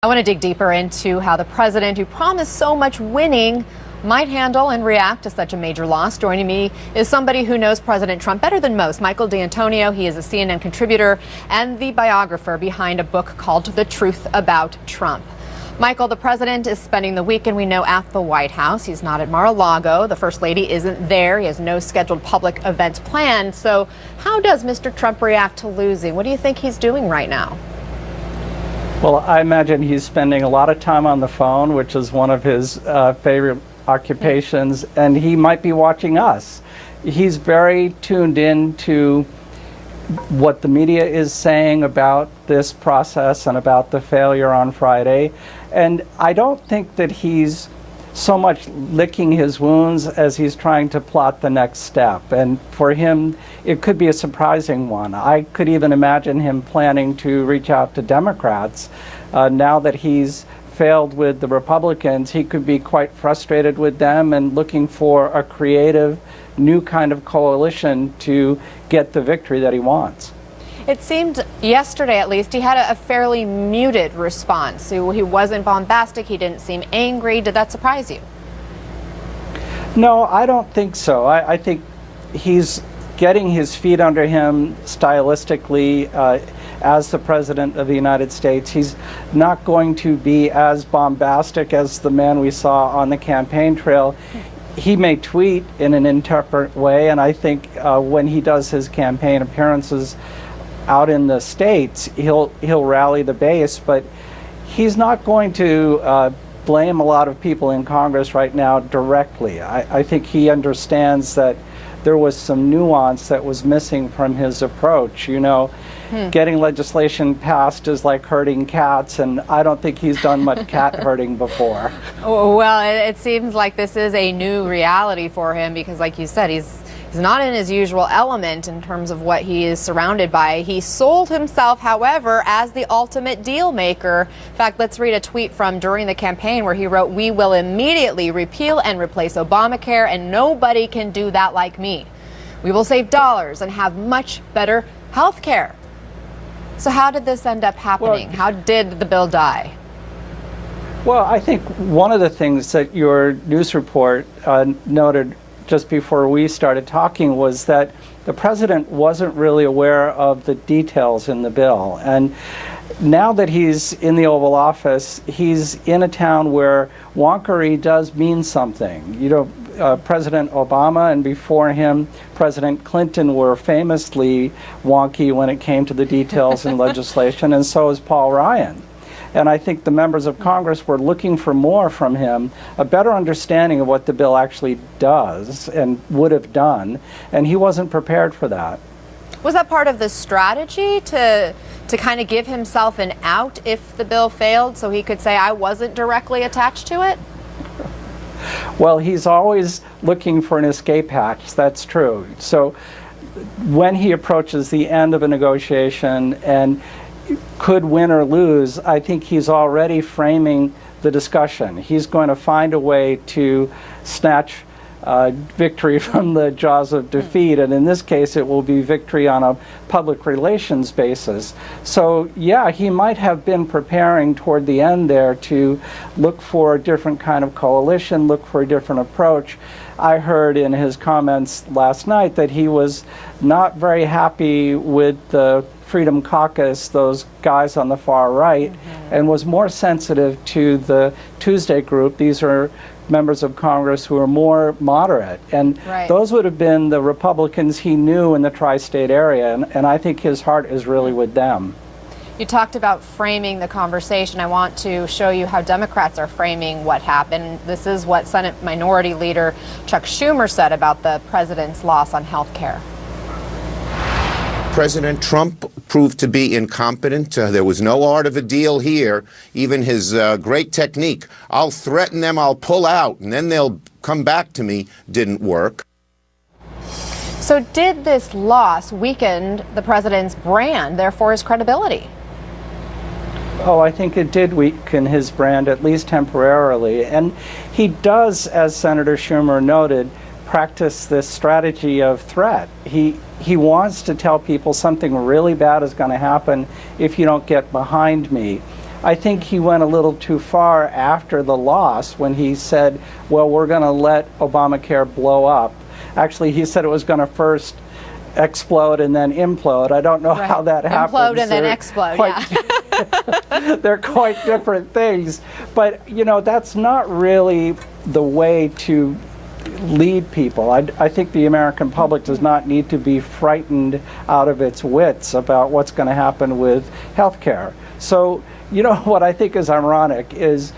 I want to dig deeper into how the president, who promised so much winning, might handle and react to such a major loss. Joining me is somebody who knows President Trump better than most, Michael D'Antonio. He is a CNN contributor and the biographer behind a book called The Truth About Trump. Michael, the president is spending the weekend, we know, at the White House. He's not at Mar-a-Lago. The First Lady isn't there. He has no scheduled public events planned. So how does Mr. Trump react to losing? What do you think he's doing right now? Well, I imagine he's spending a lot of time on the phone, which is one of his favorite occupations, and he might be watching us. He's very tuned in to what the media is saying about this process and about the failure on Friday. And I don't think that he's so much licking his wounds as he's trying to plot the next step. And for him, it could be a surprising one. I could even imagine him planning to reach out to Democrats. Now that he's failed with the Republicans, he could be quite frustrated with them and looking for a creative, new kind of coalition to get the victory that he wants. It seemed yesterday, at least, he had a fairly muted response. He wasn't bombastic. He didn't seem angry. Did that surprise you? No, I don't think so. I think he's getting his feet under him stylistically as the President of the United States. He's not going to be as bombastic as the man we saw on the campaign trail. He may tweet in an intemperate way, and I think when he does his campaign appearances out in the States, he'll rally the base, but he's not going to blame a lot of people in Congress right now directly. I think he understands that there was some nuance that was missing from his approach. You know, getting legislation passed is like herding cats, and I don't think he's done much cat herding before. Well, it seems like this is a new reality for him because, like you said, he's not in his usual element in terms of what he is surrounded by. He sold himself, however, as the ultimate deal maker. In fact, let's read a tweet from during the campaign where he wrote, "We will immediately repeal and replace Obamacare, and nobody can do that like me. We will save dollars and have much better health care." So how did this end up happening? Well, how did the bill die? Well, I think one of the things that your news report noted just before we started talking was that the president wasn't really aware of the details in the bill. And now that he's in the Oval Office, he's in a town where wonkery does mean something. You know, President Obama and before him, President Clinton were famously wonky when it came to the details in legislation, and so is Paul Ryan. And I think the members of Congress were looking for more from him, a better understanding of what the bill actually does and would have done, and he wasn't prepared for that. Was that part of the strategy to kind of give himself an out if the bill failed so he could say, I wasn't directly attached to it? Well, he's always looking for an escape hatch, that's true. So when he approaches the end of a negotiation and could win or lose, I think he's already framing the discussion. He's going to find a way to snatch victory from the jaws of defeat, and in this case it will be victory on a public relations basis. So yeah, he might have been preparing toward the end there to look for a different kind of coalition, look for a different approach. I heard in his comments last night that he was not very happy with the Freedom Caucus, those guys on the far right, and was more sensitive to the Tuesday group. These are members of Congress who are more moderate, and those would have been the Republicans he knew in the tri-state area, and I think his heart is really with them. You talked about framing the conversation. I want to show you how Democrats are framing what happened. This is what Senate Minority Leader Chuck Schumer said about the president's loss on health care. President Trump proved to be incompetent. There was no art of a deal here. Even his great technique, I'll threaten them, I'll pull out, and then they'll come back to me, didn't work. So did this loss weaken the president's brand, therefore his credibility? Oh, I think it did weaken his brand, at least temporarily. And he does, as Senator Schumer noted, practice this strategy of threat. He wants to tell people something really bad is going to happen if you don't get behind me. I think he went a little too far after the loss when he said, well, we're going to let Obamacare blow up. Actually, he said it was going to first explode and then implode. I don't know how that happens. Implode and then explode, yeah. They're quite different things. But, you know, that's not really the way to lead people. I think the American public does not need to be frightened out of its wits about what's going to happen with health care. So, you know, what I think is ironic is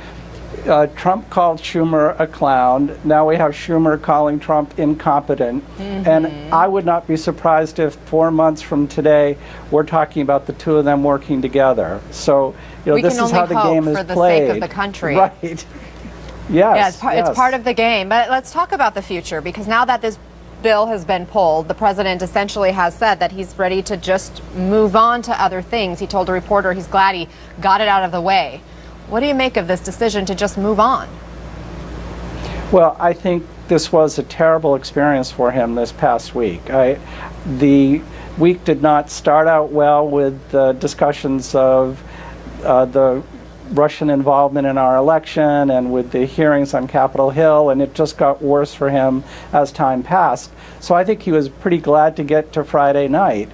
Trump called Schumer a clown. Now we have Schumer calling Trump incompetent. And I would not be surprised if 4 months from today we're talking about the two of them working together. So, you know, this is how the game is played. We can only hope for the sake of the country. Right. Yes. Yeah, it's part of the game. But let's talk about the future, because now that this bill has been pulled, the president essentially has said that he's ready to just move on to other things. He told a reporter he's glad he got it out of the way. What do you make of this decision to just move on? Well, I think this was a terrible experience for him this past week. The week did not start out well with discussions of the Russian involvement in our election and with the hearings on Capitol Hill, and it just got worse for him as time passed. So I think he was pretty glad to get to Friday night.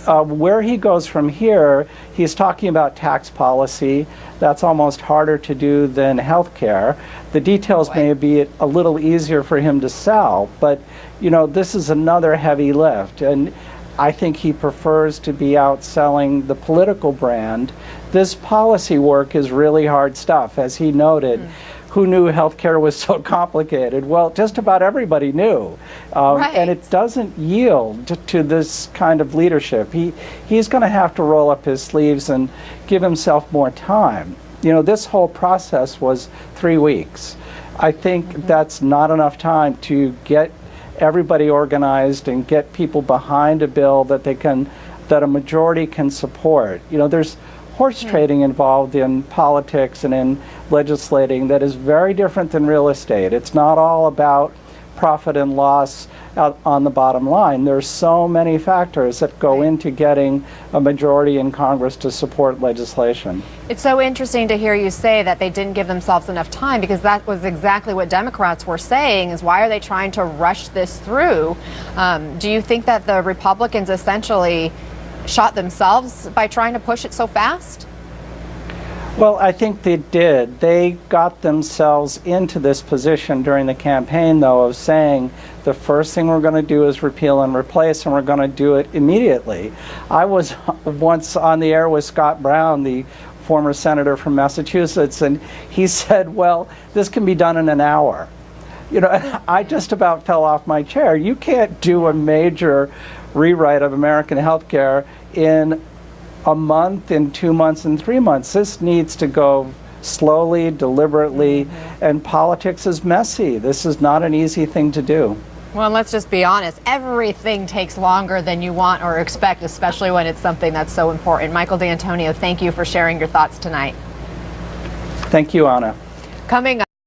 Where he goes from here, he's talking about tax policy. That's almost harder to do than health care. The details may be a little easier for him to sell, but you know, this is another heavy lift, and I think he prefers to be out selling the political brand. This policy work is really hard stuff, as he noted. Who knew healthcare was so complicated? Well, just about everybody knew. And it doesn't yield to this kind of leadership. He's going to have to roll up his sleeves and give himself more time. You know, this whole process was 3 weeks. I think that's not enough time to get everybody organized and get people behind a bill that that a majority can support. You know, there's horse trading involved in politics and in legislating that is very different than real estate. It's not all about profit and loss out on the bottom line. There's so many factors that go into getting a majority in Congress to support legislation. It's so interesting to hear you say that they didn't give themselves enough time, because that was exactly what Democrats were saying, is why are they trying to rush this through? Do you think that the Republicans essentially shot themselves by trying to push it so fast? Well, I think they did. They got themselves into this position during the campaign, though, of saying the first thing we're going to do is repeal and replace, and we're going to do it immediately. I was once on the air with Scott Brown, the former senator from Massachusetts, and he said, well, this can be done in an hour. You know, I just about fell off my chair. You can't do a major rewrite of American healthcare in a month, in 2 months, in 3 months. This needs to go slowly, deliberately, and politics is messy. This is not an easy thing to do. Well, let's just be honest. Everything takes longer than you want or expect, especially when it's something that's so important. Michael D'Antonio, thank you for sharing your thoughts tonight. Thank you, Anna. Coming up.